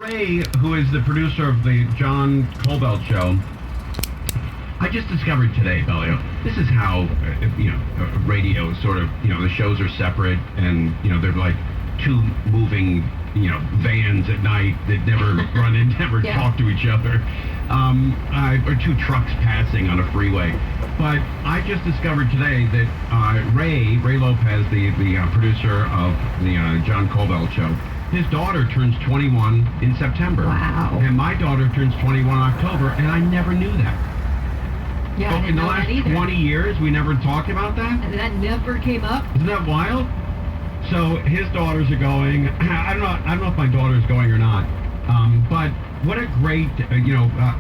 Ray, who is the producer of the John Colbelt Show, I just discovered today, Bellio, this is how, radio sort of, the shows are separate and, they're like two moving, vans at night that never run in, never talk to each other, or two trucks passing on a freeway. But I just discovered today that Ray Lopez, the producer of the John Colbelt Show, his daughter turns 21 in September. Wow. And my daughter turns 21 in October, and I never knew that. Yeah, I didn't know that either. In the last 20 years, we never talked about that? And that never came up? Isn't that wild? So his daughters are going. I don't know if my daughter's going or not. But what a great,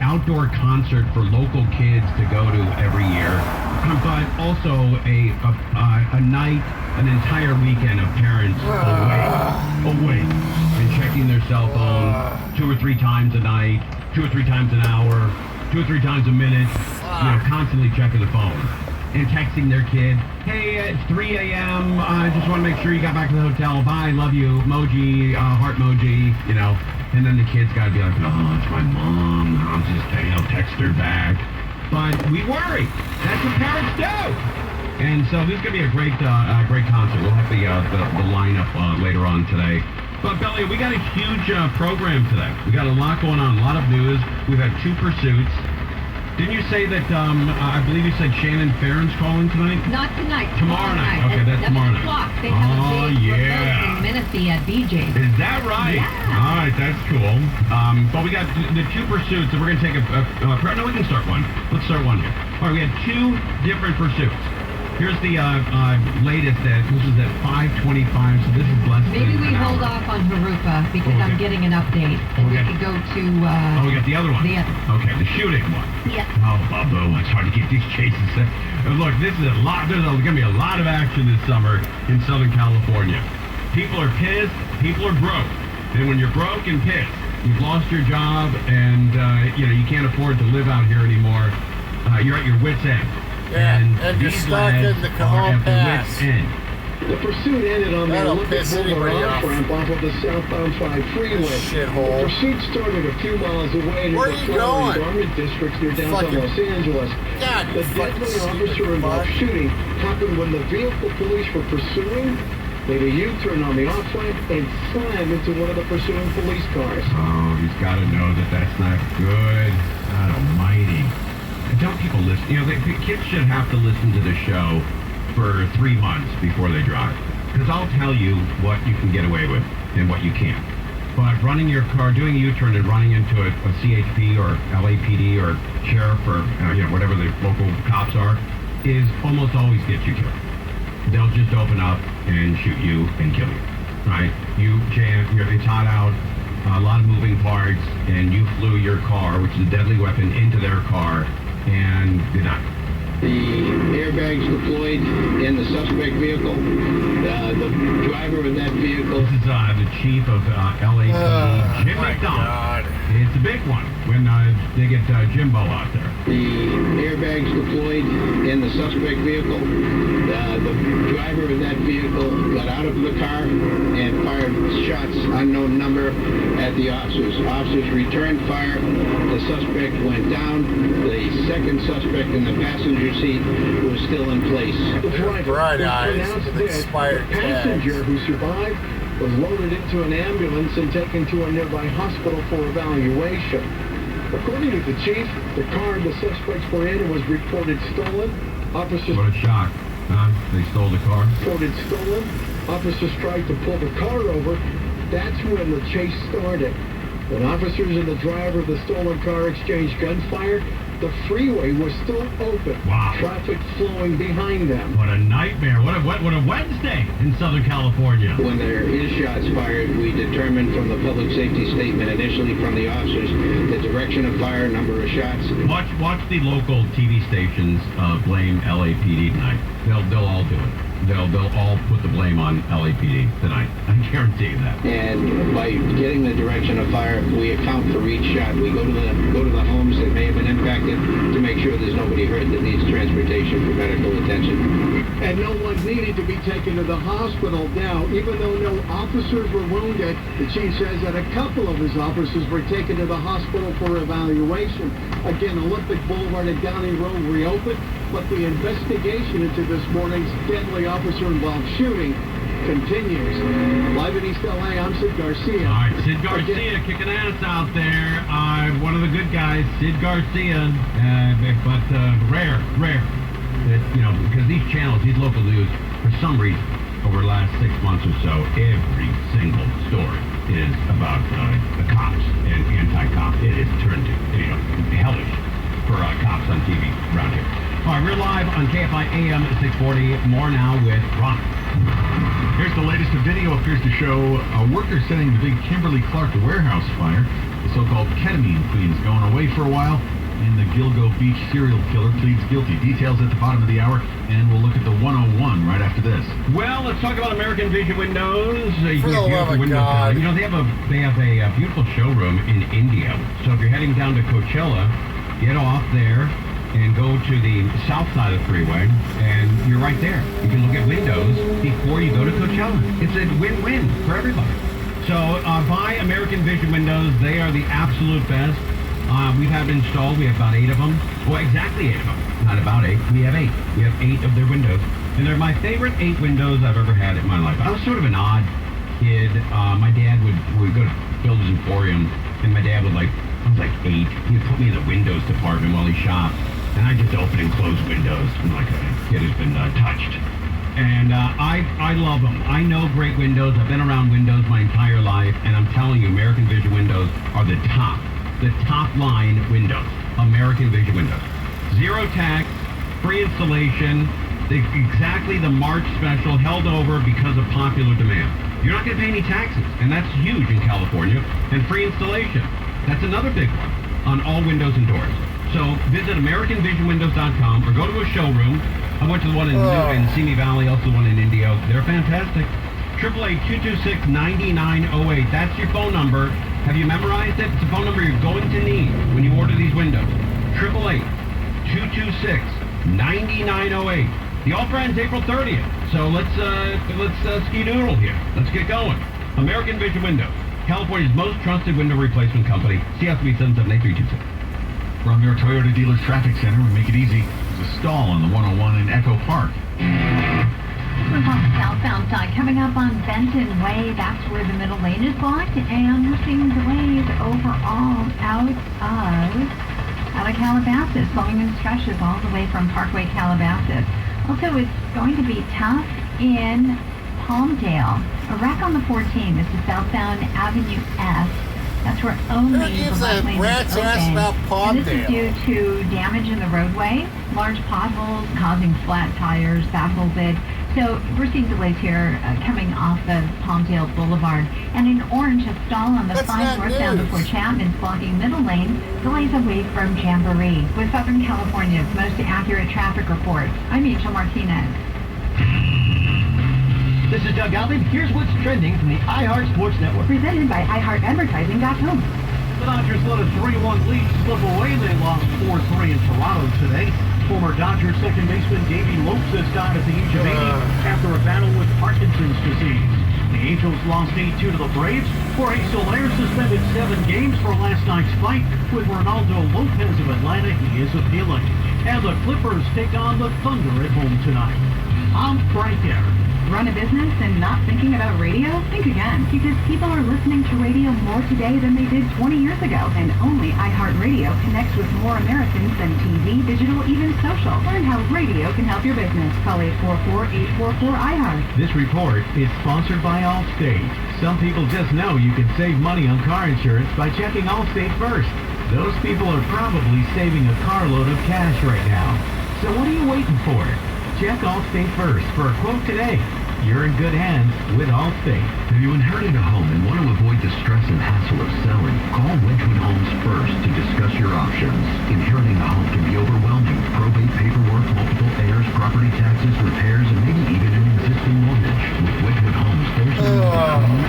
outdoor concert for local kids to go to every year. But also a night, an entire weekend of parents awake and checking their cell phone 2 or 3 times a night, 2 or 3 times an hour, 2 or 3 times a minute, constantly checking the phone and texting their kid, hey, it's 3 a.m., I just want to make sure you got back to the hotel, bye, love you, emoji, heart emoji, and then the kid's got to be like, oh, it's my mom, I'll just, text her back. But we worry. That's what parents do. And so this is going to be a great concert. We'll have the lineup later on today. But, Belly, we got a huge program today. We got a lot going on, a lot of news. We've had 2 pursuits. Didn't you say that, I believe you said Shannon Farron's calling tonight? Not tonight. Tomorrow night. Okay, that's tomorrow night. 7 o'clock. They have a big remote in Menifee at BJ's. Is that right? Yeah. All right, that's cool. But we got the 2 pursuits, and we're going to take no, we can start one. Let's start one here. All right, we had 2 different pursuits. Here's the latest. This is at 5:25, so this is less Maybe than we hold off on Haruka because I'm getting an update. And we could go to... we got the other one. Okay, the shooting one. Yeah. Oh, Bubba, it's hard to get these cases set. Look, this is a lot. There's going to be a lot of action this summer in Southern California. People are pissed. People are broke. And when you're broke and pissed, you've lost your job, and you can't afford to live out here anymore. You're at your wit's end. Yeah, and you're stuck in the Cajon Pass. The pursuit ended on the Olympic Boulevard off-ramp off of the southbound 5 freeway. Shithole. The pursuit started a few miles away near the Flower and Garment districts near downtown Los Angeles. God, the deadly officer-involved shooting happened when the vehicle police were pursuing made a U-turn on the off-ramp and slammed into one of the pursuing police cars. Oh, he's got to know that that's not good. God almighty. Don't people listen? The kids should have to listen to the show for 3 months before they drive. Because I'll tell you what you can get away with and what you can't. But running your car, doing a U-turn and running into a CHP or LAPD or sheriff or whatever the local cops are, is almost always gets you killed. They'll just open up and shoot you and kill you. Right? It's hot out, a lot of moving parts, and you flew your car, which is a deadly weapon, into their car. And did not. The airbags deployed in the suspect vehicle. The driver of that vehicle. This is the chief of LAPD, Jim McDonald. It's a big one when they get Jimbo out there. The airbags deployed in the suspect vehicle. The driver of that vehicle got out of the car and fired shots, unknown number, at the officers. Officers returned fire. The suspect went down. The second suspect in the passenger seat was still in place. The driver bright eyes pronounced with dead. expired The passenger who survived was loaded into an ambulance and taken to a nearby hospital for evaluation. According to the chief, the car the suspects were in was reported stolen. Officers... What a shock. They stole the car? Reported stolen. Officers tried to pull the car over. That's when the chase started. When officers and the driver of the stolen car exchanged gunfire, the freeway was still open. Wow. Traffic flowing behind them. What a nightmare. What a Wednesday in Southern California. When there is shots fired, we determined from the public safety statement initially from the officers the direction of fire, number of shots. Watch the local TV stations blame LAPD tonight. They'll all do it. They'll all put the blame on LAPD tonight. I guarantee you that. And by getting the direction of fire, we account for each shot. We go to the homes that may have been impacted. disinfectant to make sure there's nobody hurt that needs transportation for medical attention. And no one needed to be taken to the hospital. Now, even though no officers were wounded, the chief says that a couple of his officers were taken to the hospital for evaluation. Again, Olympic Boulevard and Downey Road reopened, but the investigation into this morning's deadly officer-involved shooting continues. Live in East LA, I'm Sid Garcia. All right, Sid Garcia kicking ass out there. One of the good guys, Sid Garcia, but rare. That, because these channels, these local news, for some reason, over the last 6 months or so, every single story is about the cops and anti-cop. It is turned hellish for cops on TV around here. All right, we're live on KFI AM 640. More now with Ron. Here's the latest. A video appears to show a worker setting the big Kimberly-Clark warehouse fire. The so-called ketamine queen is going away for a while, and the Gilgo Beach serial killer pleads guilty. Details at the bottom of the hour, and we'll look at the 101 right after this. Well, let's talk about American Vision Windows. For the love of God. They have a beautiful showroom in India. So if you're heading down to Coachella, get off there and go to the south side of the freeway, and you're right there. You can look at windows before you go to Coachella. It's a win-win for everybody. So buy American Vision Windows. They are the absolute best. We have installed. We have about 8 of them. Well, exactly 8 of them. Not about 8. We have 8. We have 8 of their windows. And they're my favorite 8 windows I've ever had in my life. I was sort of an odd kid. My dad would go to Builders Emporium, and my dad would I was like 8. He'd put me in the windows department while he shopped. And I just open and close windows like a kid who's been touched. And I love them. I know great windows. I've been around windows my entire life. And I'm telling you, American Vision Windows are the top line windows. American Vision Windows. Zero tax, free installation, exactly the March special held over because of popular demand. You're not going to pay any taxes. And that's huge in California. And free installation. That's another big one on all windows and doors. So visit AmericanVisionWindows.com or go to a showroom. I went to the one in Simi Valley, also the one in Indio. They're fantastic. 888-226-9908. That's your phone number. Have you memorized it? It's a phone number you're going to need when you order these windows. 888-226-9908. The offer ends April 30th. So let's ski-doodle here. Let's get going. American Vision Windows, California's most trusted window replacement company. CSB 778-326. From your Toyota dealer's traffic center, we make it easy. There's a stall on the 101 in Echo Park. We're on the southbound side. Coming up on Benton Way, that's where the middle lane is blocked, and we're seeing delays overall out of Calabasas, flowing in stretches all the way from Parkway Calabasas. Also, it's going to be tough in Palmdale. A wreck on the 14. This is southbound Avenue S. That's where only the left lane is open. And this is due to damage in the roadway, large potholes causing flat tires, baffled it. So we're seeing delays here coming off of Palmdale Boulevard. And in orange, a stall on the 5 northbound before Chapman's blocking middle lane, delays away from Jamboree. With Southern California's most accurate traffic reports, I'm Rachel Martinez. This is Doug Gottlieb. Here's what's trending from the iHeart Sports Network. Presented by iHeartAdvertising.com. The Dodgers let a 3-1 lead slip away. They lost 4-3 in Toronto today. Former Dodgers second baseman Davey Lopes died at the age of 80 after a battle with Parkinson's disease. The Angels lost 8-2 to the Braves. Jorge Soler suspended 7 games for last night's fight with Ronaldo Lopez of Atlanta. He is appealing. And the Clippers take on the Thunder at home tonight. I'm Frank Aaron. Run a business and not thinking about radio? Think again, because people are listening to radio more today than they did 20 years ago. And only iHeartRadio connects with more Americans than TV, digital, even social. Learn how radio can help your business. Call 844-844-iHeart. This report is sponsored by Allstate. Some people just know you can save money on car insurance by checking Allstate first. Those people are probably saving a carload of cash right now. So what are you waiting for? Check Allstate first for a quote today. You're in good hands with Allstate. Have you inherited a home and want to avoid the stress and hassle of selling? Call Wedgwood Homes first to discuss your options. Inheriting a home can be overwhelming. Probate paperwork, multiple heirs, property taxes, repairs, and maybe even an existing mortgage. With Wedgwood Homes, there's no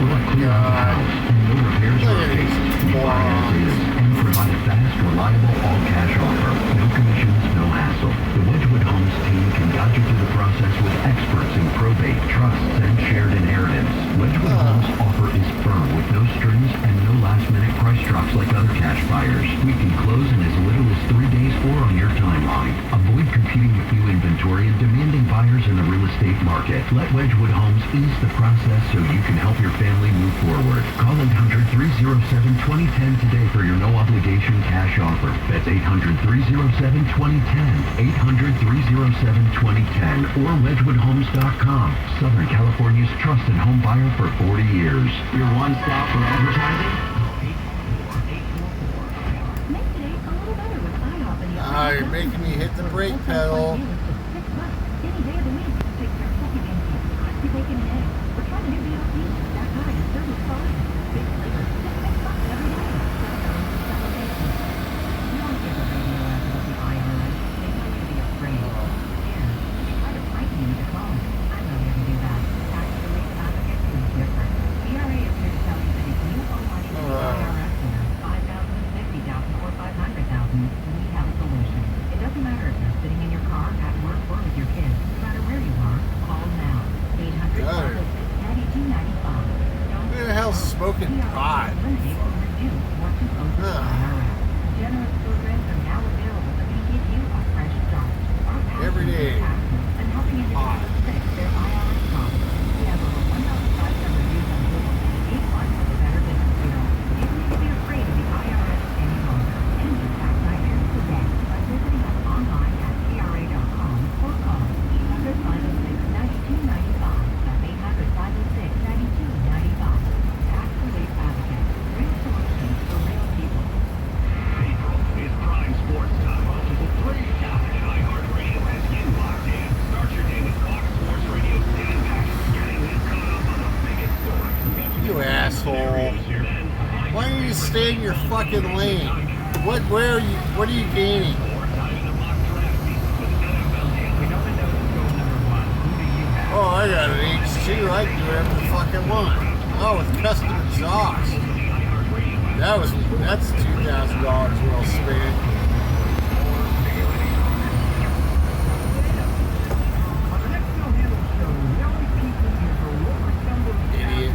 clean up the house and no repairs or paid. We buy as is and provide a fast fast, reliable, all-cash offer. No commissions, no hassle. The Wedgwood Homes team can guide you through the process with experts in probate, trusts, and shared inheritance. Wedgwood Homes offer is firm with no strings and no last-minute price drops like other cash buyers. We can close in as little as 3 days or on your timeline. Avoid competing with new inventory and demanding buyers in the real estate market. Let Wedgwood Homes ease the process so you can help your family move forward. Call 800-307-2010 today for your no-obligation cash offer. That's 800-307-2010. 800-307-2010 or WedgwoodHomes.com. Southern California's trusted home buyer for 40 years. Your one stop for advertising? Make today a little better with IHOP and the You're making me hit the brake pedal. Any day of the week, take your second and crispy bacon and eggs. We're trying to do BLT. That high and service fine. Big flavor, $6 every day. You don't get the radio ad with the IRS. They tell you to be afraid. Scared. They try to frighten you to call. I'm not here to do that. Tax relief advocate is different. CRA is here to tell you that if you owe money to the IRS here, $5,000, $50,000, or $500,000, we have a solution. It doesn't matter if you're sitting in your car, at work, or with your kids. No matter where you are, call now. 800-506-9295. Who the hell's smoking pot? Generous programs are now available that can give you a fresh start. Every day. And helping individuals fix their IRS problems. We have over 1,500 reviews on Google and 8 months of the Better Business Bureau. You don't need to be afraid of the IRS any longer. End your tax nightmares today by visiting us online at CRA.com or call 800-506-9295. That's 800-506-9295. Tax Relief Advocate. Real solutions for real people. April is prime sports time. Multiple 3 count and iHeartRadio has you locked in. Start your day with Fox Sports Radio stand-back. Getting you caught up on the biggest stories. You asshole. Why don't you stay in your fucking lane? What are you gaining? Oh, I got an H2. I can do whatever the fuck I want. Oh, with custom exhaust. That's $2,000 well spent. Idiot.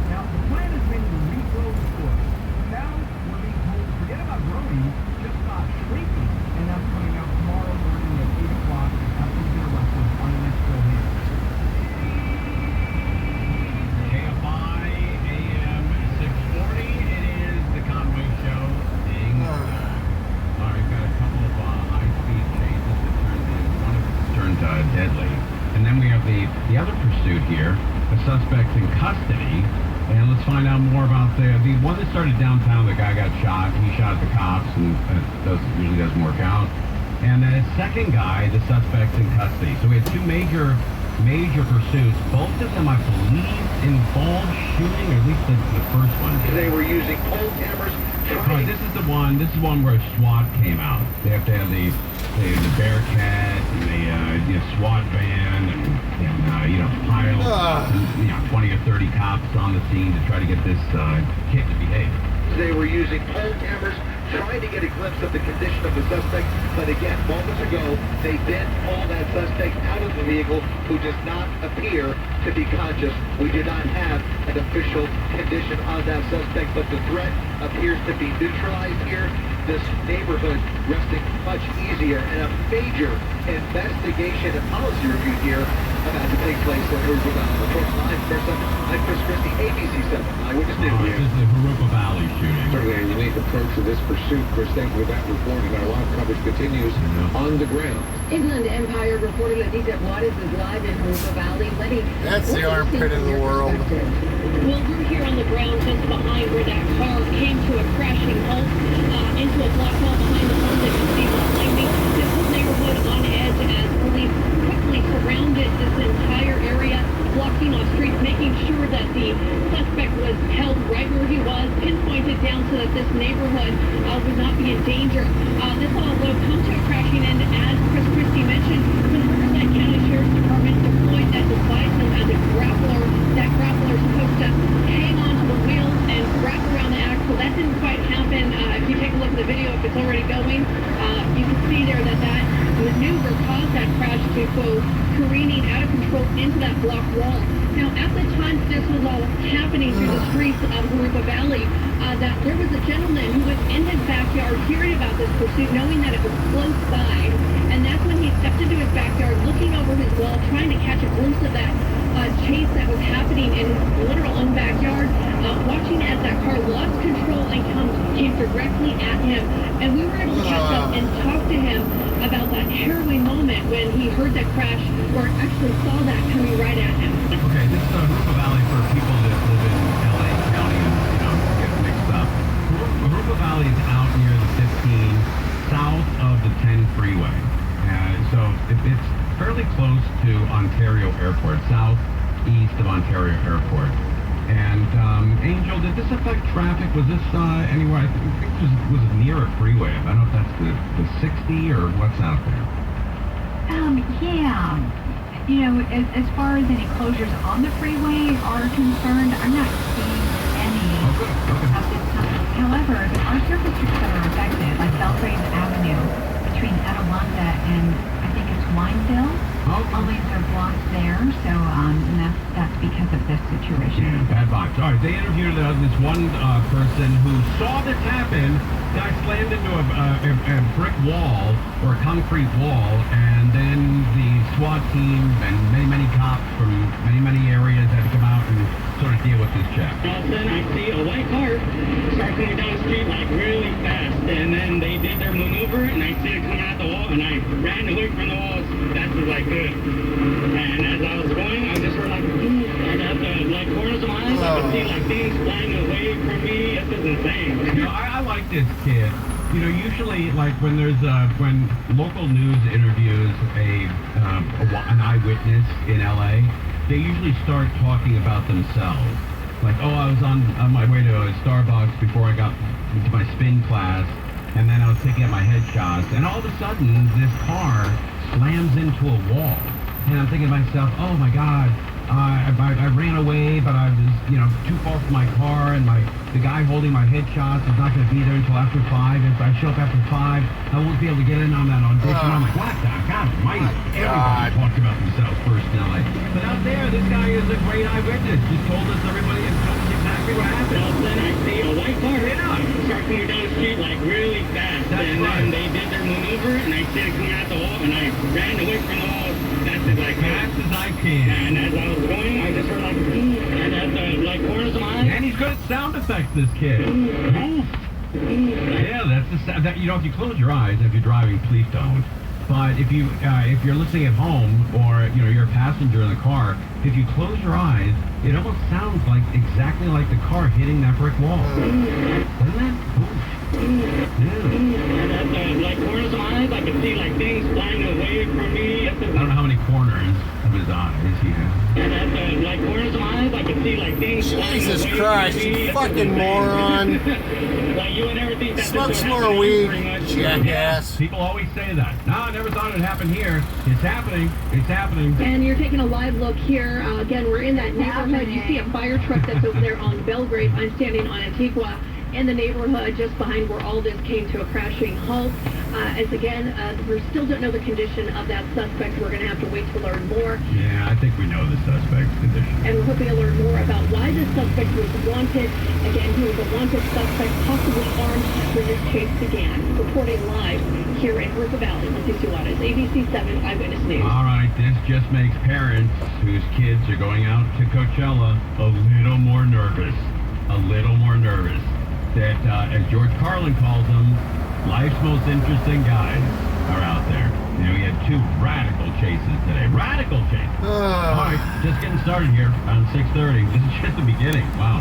Now, the plan has been to regrow the foot. Now, we're being told, forget about growing, just stop shrinking. And that's coming out tomorrow morning at 8 o'clock after the wrestling on the next show here. KFI AM 640. It is the Conway Show. Ding. All right, got a couple of high-speed chases that Turned deadly. And then we have the other pursuit here, the suspects in custody. And let's find out more about the one that started downtown. The guy got shot. He shot at the cops, and usually doesn't work out. And then a second guy, the suspects in custody. So we had two major pursuits. Both of them, I believe, involved shooting, or at least the first one. They were using pole cameras. This is one where SWAT came out. They have to have the Bearcat and the SWAT van and piles 20 or 30 cops on the scene to try to get this kid to behave. They were using pole cameras, trying to get a glimpse of the condition of the suspect. But again, moments ago, they then pulled that suspect out of the vehicle who does not appear to be conscious. We do not have an official condition on that suspect, but the threat appears to be neutralized here. This neighborhood resting much easier, and a major investigation and policy review here about to take place at Herupa Valley. Reporting live, first up, I'm Chris Christie, ABC 7 Eyewitness News. This is the Herupa Valley shooting. Certainly a unique approach to this pursuit. Chris, thank you for that report, and our live coverage continues on the ground. Inland Empire reporting that Decep Waters is live in Herupa Valley. Letty, that's the armpit of the world. Well, we're here on the ground just behind where that car came to a crashing halt into a black hole behind the home that you see behind me. This whole neighborhood on edge as police quickly surrounded this entire area, blocking off streets, making sure that the suspect was held right where he was, pinpointed down so that this neighborhood would not be in danger. This all will come to a crashing end, as Chris Christie mentioned. The Riverside County Sheriff's Department deployed that device known as a grappler. That grappler is supposed to hang onto the wheels and wrap around the axle. That's didn't quite happen. If you take a look at the video, if it's already going, you can see there that maneuver caused that crash to go careening out of control into that block wall. Now, at the time this was all happening through the streets of Harupa Valley, that there was a gentleman who was in his backyard hearing about this pursuit, knowing that it was close by, and that's when he stepped into his backyard, looking over his wall, trying to catch a glimpse of that chase that was happening in his literal own backyard, watching as that car lost control and came directly at him. And we were able to catch up and talk to him about that harrowing moment when he heard that crash, or actually saw that coming right at him. Okay, this is Harupa Valley for people that live in LA County and, get mixed up. Harupa Valley is out near the 15, south of the 10 freeway. So it's fairly close to Ontario Airport, southeast of Ontario Airport. And Angel, did this affect traffic? Was this anywhere? I think it was near a freeway. I don't know if that's the 60 or what's out there. Yeah. You know, as far as any closures on the freeway are concerned, I'm not seeing any at this time. However, there are surface streets that are affected, like Belgrave Avenue between Atalanta and I think it's Wineville. All lanes are blocked there, so and that's because of this situation. Yeah, bad vibes. All right, they interviewed this one person who saw this happen. Guy slammed into a brick wall or a concrete wall, and then the SWAT team and many cops from many areas had to come out and sort of deal with this chap. All of a sudden, I see a white car start coming down the street like really fast, and then they did their maneuver, and I see it coming out the wall, and I ran away from the walls. That was like good. And as I was going, I just heard like, and at the like corners of my eyes, I could see like things flying away from me. This is insane. You know, I like this kid. You know, usually, like when there's when local news interviews an eyewitness in LA, they usually start talking about themselves. Like, oh, I was on my way to a Starbucks before I got into my spin class, and then I was taking out my headshots, and all of a sudden, this car slams into a wall. And I'm thinking to myself, oh my God, I ran away, but I was, too far from my car, and the guy holding my headshots is not going to be there until after 5. If I show up after 5, I won't be able to get in on that audition. I'm like, what the God almighty? Everybody talks about themselves first in LA. But out there, this guy is a great eyewitness. Just told us everybody and told us exactly what happened. All of a sudden, I see a white car start coming down the street like really fast. Then they did their maneuver, and I see it coming out the wall, and I ran away from the wall. That's it, like fast as I can. And as I was going, I just heard like, and at the like corners of my eyes. And he's good at sound effects, this kid. Yeah, that's the sound. If you close your eyes, if you're driving, please don't. But if you're listening at home, or you're a passenger in the car, if you close your eyes, it almost sounds like exactly like the car hitting that brick wall. Doesn't it? And at the like corners of my eyes, I could see like things flying away from me. I don't know how many corners of his eyes he has. And at the like corners of my eyes, I could see like things flying Jesus away Christ, from me. you fucking moron. Like you and everything. Smoke some more weed, jackass. People always say that. No, I never thought it happened here. It's happening. It's happening. And you're taking a live look here. Again, we're in that neighborhood. You see a fire truck that's over there on Belgrave. I'm standing on Antigua in the neighborhood just behind where all this came to a crashing halt. As again, we still don't know the condition of that suspect. We're going to have to wait to learn more. Yeah, I think we know the suspect's condition. And we're hoping to learn more about why this suspect was wanted. Again, he was a wanted suspect, possibly armed when this chase began. Reporting live here in Harupa Valley, Lindsay Suarez, ABC 7 Eyewitness News. All right, this just makes parents whose kids are going out to Coachella a little more nervous. A little more nervous. That, as George Carlin calls them, life's most interesting guys are out there. We had 2 radical chases today. Radical chases. All right, just getting started here on 6:30. This is just the beginning. Wow.